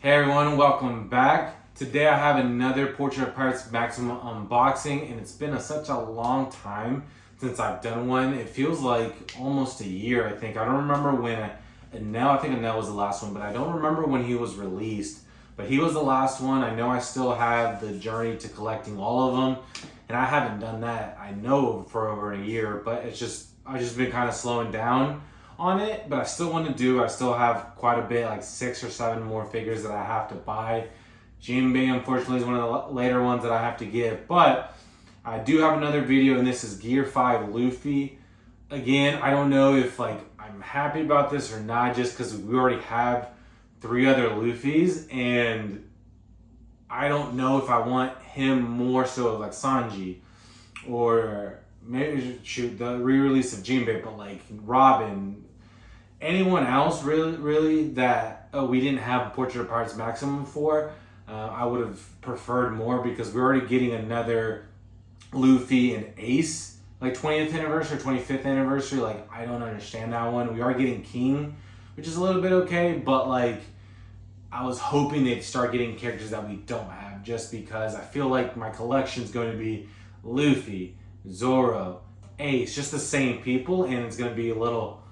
Hey everyone, welcome back. Today I have another Portrait of Pirates Maximum unboxing, and it's been such a long time since I've done one. It feels like almost a year, I think. I don't remember when I think Anel was the last one, but I don't remember when he was released. But he was the last one. I know I still have the journey to collecting all of them, and I haven't done that, I know, for over a year, but I've just been kind of slowing down on it, but I still want to do. I still have quite a bit, like 6 or 7 more figures that I have to buy. Jinbei, unfortunately, is one of the later ones that I have to get, but I do have another video, and this is Gear 5 Luffy. Again, I don't know if I'm happy about this or not, just because we already have 3 other Luffys, and I don't know if I want him more so like Sanji, or maybe shoot the re-release of Jinbei, but like Robin, anyone else really that we didn't have Portrait of Pirates Maximum for, I would have preferred more, because we're already getting another Luffy and Ace, like 20th anniversary, 25th anniversary. Like, I don't understand that one. We are getting King, which is a little bit okay, but like, I was hoping they'd start getting characters that we don't have, just because I feel like my collection is going to be Luffy, Zoro, Ace, just the same people, and it's going to be a little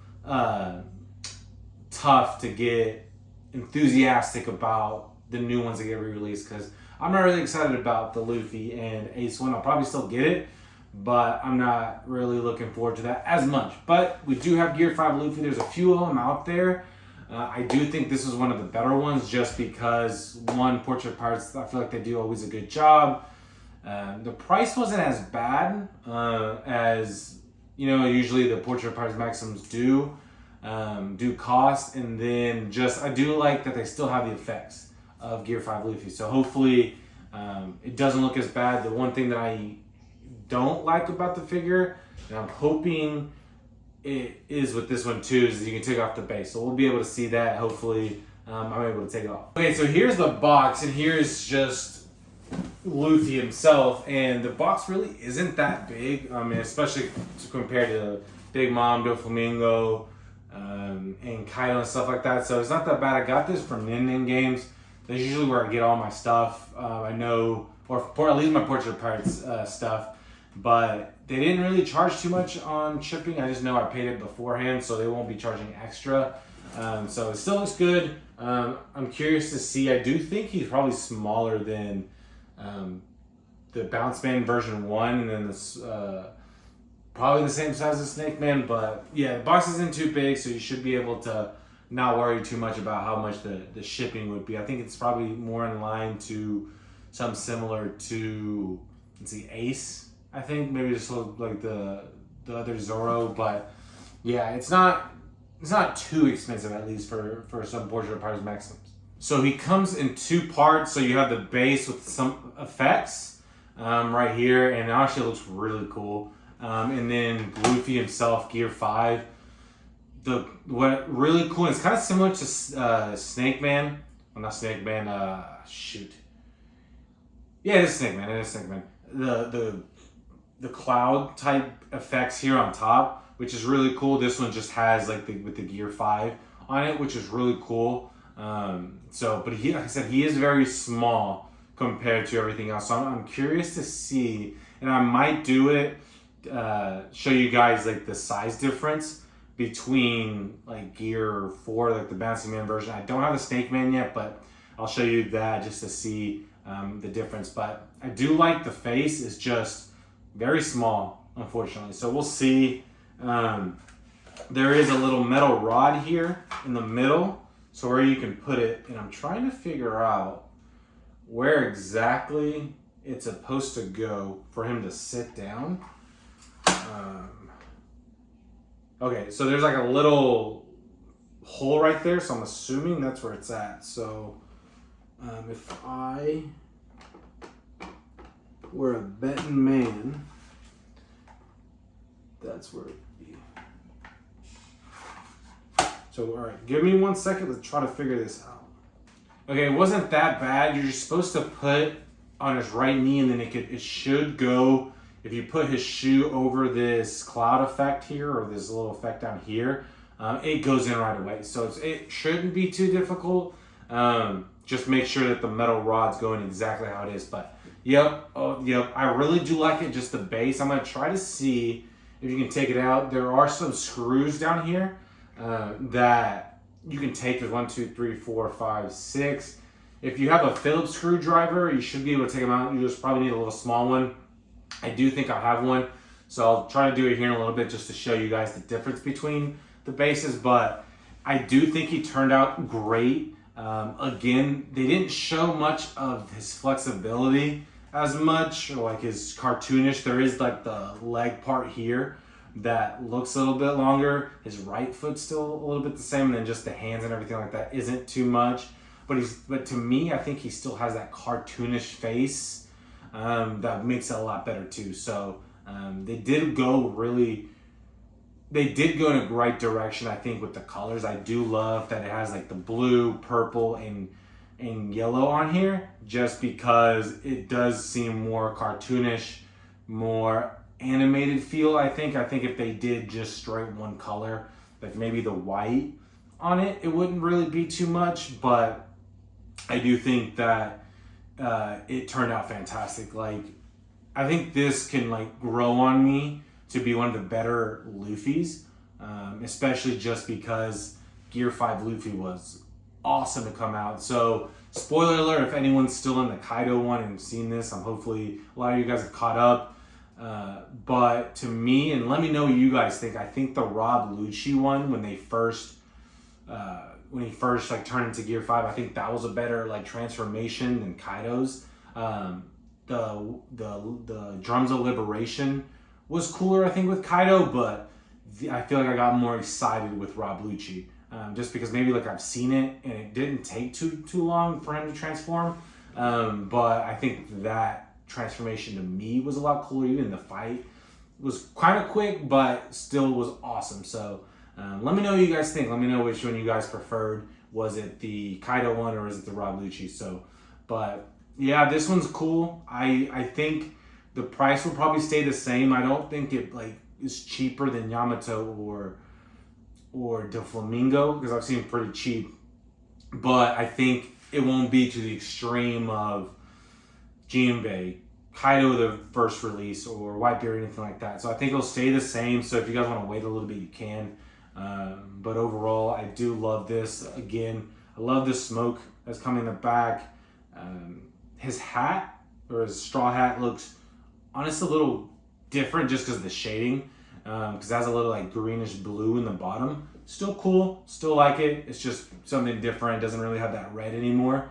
tough to get enthusiastic about the new ones that get re-released, because I'm not really excited about the Luffy and Ace one. I'll probably still get it, but I'm not really looking forward to that as much. But we do have Gear 5 Luffy. There's a few of them out there. I do think this is one of the better ones, just because, one, Portrait of Pirates, I feel like they do always a good job. The price wasn't as bad as, usually the Portrait of Pirates Maxims do cost. And then I do like that they still have the effects of Gear 5 Luffy. So hopefully it doesn't look as bad. The one thing that I don't like about the figure, and I'm hoping it is with this one too, is you can take off the base. So we'll be able to see that. Hopefully I'm able to take it off. Okay, so here's the box, and here's just Luffy himself, and the box really isn't that big. I mean, especially compared to Big Mom, Doflamingo, and Kaido and stuff like that. So it's not that bad. I got this from Nin Games. That's usually where I get all my stuff. I know, or at least my Portrait of Pirates stuff. But they didn't really charge too much on shipping. I just know I paid it beforehand, so they won't be charging extra. So it still looks good. I'm curious to see. I do think he's probably smaller than the Bounce Man version 1, and then this probably the same size as Snake Man. But yeah, the box isn't too big, so you should be able to not worry too much about how much the shipping would be. I think it's probably more in line to something similar to, Ace. I think maybe just like the other Zoro, but yeah, it's not too expensive, at least for some Portrait of Pirates Maxims. So he comes in 2 parts. So you have the base with some effects right here, and it actually looks really cool. And then Luffy himself, Gear 5. What really cool, it's kind of similar to Snake Man. Well, not Snake Man, shoot. Yeah, it is Snake Man, The cloud type effects here on top, which is really cool. This one just has with the Gear 5 on it, which is really cool. But he, like I said, he is very small compared to everything else. So I'm curious to see, and I might do it, show you guys the size difference between Gear 4, the Bouncy Man version. I don't have the Snake Man yet, but I'll show you that just to see the difference. But I do like the face. It's just very small, unfortunately. So we'll see. There is a little metal rod here in the middle, so where you can put it, and I'm trying to figure out where exactly it's supposed to go for him to sit down. Okay, so there's a little hole right there, so I'm assuming that's where it's at. So if I were a betting man, that's where it would be. So, all right, give me 1 second to try to figure this out. Okay, it wasn't that bad. You're just supposed to put on his right knee, and then it should go. If you put his shoe over this cloud effect here, or this little effect down here, it goes in right away. So it shouldn't be too difficult. Just make sure that the metal rod's going exactly how it is. But yep, I really do like it, just the base. I'm gonna try to see if you can take it out. There are some screws down here that you can take. There's 1, 2, 3, 4, 5, 6. If you have a Phillips screwdriver, you should be able to take them out. You just probably need a little small one. I do think I have one, so I'll try to do it here in a little bit just to show you guys the difference between the bases. But I do think he turned out great. Again, they didn't show much of his flexibility as much, or like his cartoonish. There is like the leg part here that looks a little bit longer. His right foot's still a little bit the same, and then just the hands and everything like that isn't too much. But to me, I think he still has that cartoonish face that makes it a lot better too. So they did go in a great direction, I think, with the colors. I do love that it has like the blue, purple, and yellow on here, just because it does seem more cartoonish, more animated feel. I think if they did just straight one color, like maybe the white on it, it wouldn't really be too much. But I do think that it turned out fantastic. Like, I think this can like grow on me to be one of the better Luffys, especially just because Gear 5 Luffy was awesome to come out. So, spoiler alert, if anyone's still in the Kaido one and seen this, hopefully a lot of you guys have caught up. But to me, and let me know what you guys think, I think the Rob Lucci one, when he first like turned into Gear 5, I think that was a better like transformation than Kaido's. The Drums of Liberation was cooler, I think, with Kaido, but I feel like I got more excited with Rob Lucci, just because maybe like I've seen it and it didn't take too long for him to transform. But I think that transformation to me was a lot cooler. Even the fight was kind of quick, but still was awesome. So let me know what you guys think. Let me know which one you guys preferred. Was it the Kaido one or is it the Rob Lucci? So, but yeah, this one's cool. I think the price will probably stay the same. I don't think it like is cheaper than Yamato or Doflamingo, because I've seen pretty cheap. But I think it won't be to the extreme of Jinbei, Kaido the first release, or Whitebeard or anything like that. So I think it'll stay the same. So if you guys want to wait a little bit, you can. But overall, I do love this. Again, I love the smoke that's coming in the back. His hat, or his straw hat, looks honestly a little different just because of the shading. Because it has a little like greenish blue in the bottom. Still cool, still like it. It's just something different. It doesn't really have that red anymore,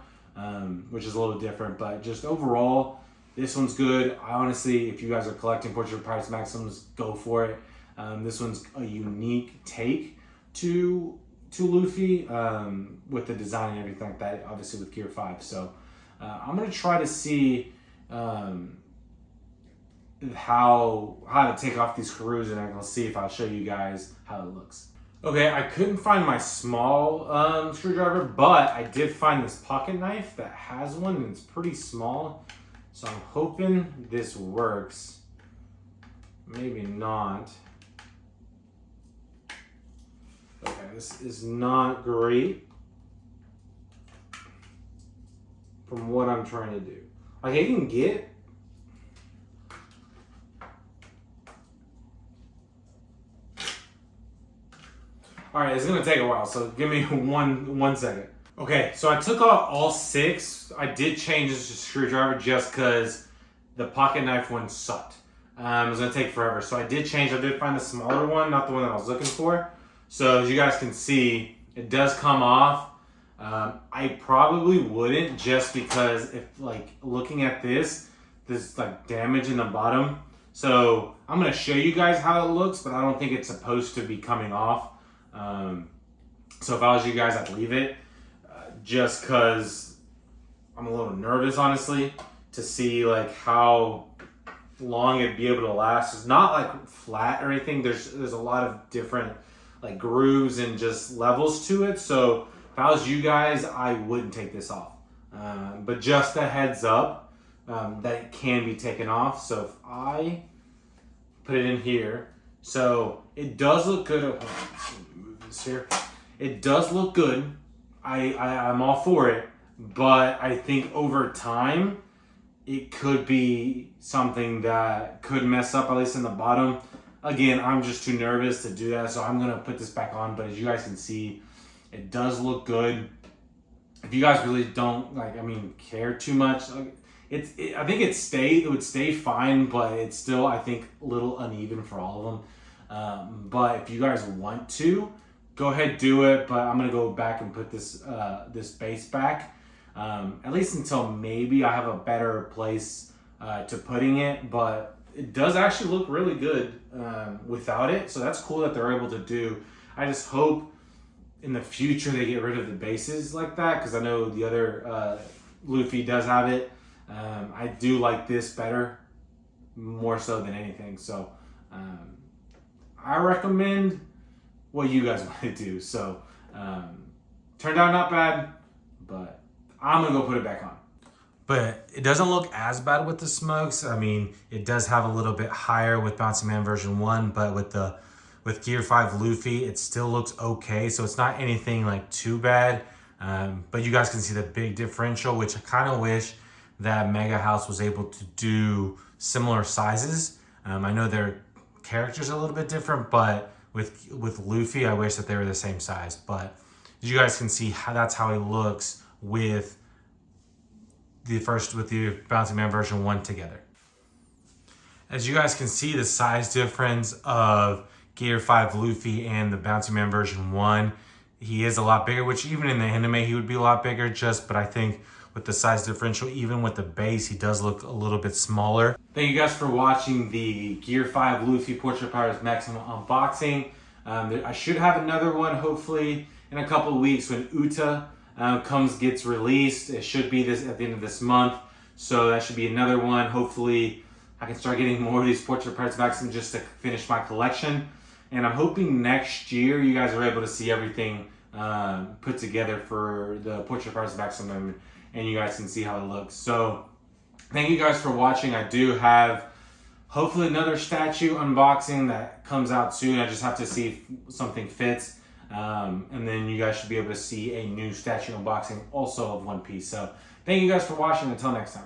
which is a little different. But just overall, this one's good. I honestly, if you guys are collecting Portrait of Pirates Maximus, go for it. This one's a unique take to Luffy, with the design and everything like that, obviously with Gear 5. So I'm going to try to see how to take off these screws, and I'm going to see if I'll show you guys how it looks. Okay, I couldn't find my small screwdriver, but I did find this pocket knife that has one, and it's pretty small. So I'm hoping this works. Maybe not. Okay, this is not great from what I'm trying to do. Like, I can get Alright, it's gonna take a while, so give me one second. Okay, so I took out all 6. I did change this to screwdriver just because the pocket knife one sucked. It was gonna take forever, so I did change. I did find the smaller one, not the one that I was looking for. So as you guys can see, it does come off. I probably wouldn't, just because if like looking at this, there's like damage in the bottom. So I'm gonna show you guys how it looks, but I don't think it's supposed to be coming off. So if I was you guys, I'd leave it, just cause I'm a little nervous, honestly, to see like how long it'd be able to last. It's not like flat or anything. There's a lot of different like grooves and just levels to it. So if I was you guys, I wouldn't take this off. But just a heads up that it can be taken off. So if I put it in here, so it does look good. Hold on, let's move this here. It does look good I'm all for it, but I think over time it could be something that could mess up, at least in the bottom. Again, I'm just too nervous to do that, so I'm gonna put this back on. But as you guys can see, it does look good. If you guys really don't care too much, I think it would stay fine, but it's still, I think, a little uneven for all of them. But if you guys want to, go ahead, do it. But I'm gonna go back and put this this base back, at least until maybe I have a better place to putting it. But it does actually look really good without it, so that's cool that they're able to do. I just hope in the future they get rid of the bases like that, because I know the other Luffy does have it. I do like this better, more so than anything. So I recommend what you guys want to do. So turned out not bad, but I'm gonna go put it back on. But it doesn't look as bad with the smokes. I mean, it does have a little bit higher with Bouncy Man version 1, but with Gear 5 Luffy, it still looks okay. So it's not anything like too bad. But you guys can see the big differential, which I kind of wish that Mega House was able to do similar sizes. I know their characters are a little bit different, but with Luffy, I wish that they were the same size. But as you guys can see, that's how he looks with the Bouncy Man version 1 together. As you guys can see, the size difference of Gear 5 Luffy and the Bouncy Man version 1, he is a lot bigger, which even in the anime he would be a lot bigger, but I think with the size differential, even with the base, he does look a little bit smaller. Thank you guys for watching the Gear 5 Luffy Portrait Pirates Maximum unboxing. I should have another one hopefully in a couple of weeks when Uta gets released. It should be at the end of this month, so that should be another one. Hopefully I can start getting more of these Portrait Pirates Maximum just to finish my collection. And I'm hoping next year you guys are able to see everything put together for the Portrait Pirates Maximum, and you guys can see how it looks. So thank you guys for watching. I do have hopefully another statue unboxing that comes out soon. I just have to see if something fits. And then you guys should be able to see a new statue unboxing also of One Piece. So thank you guys for watching. Until next time.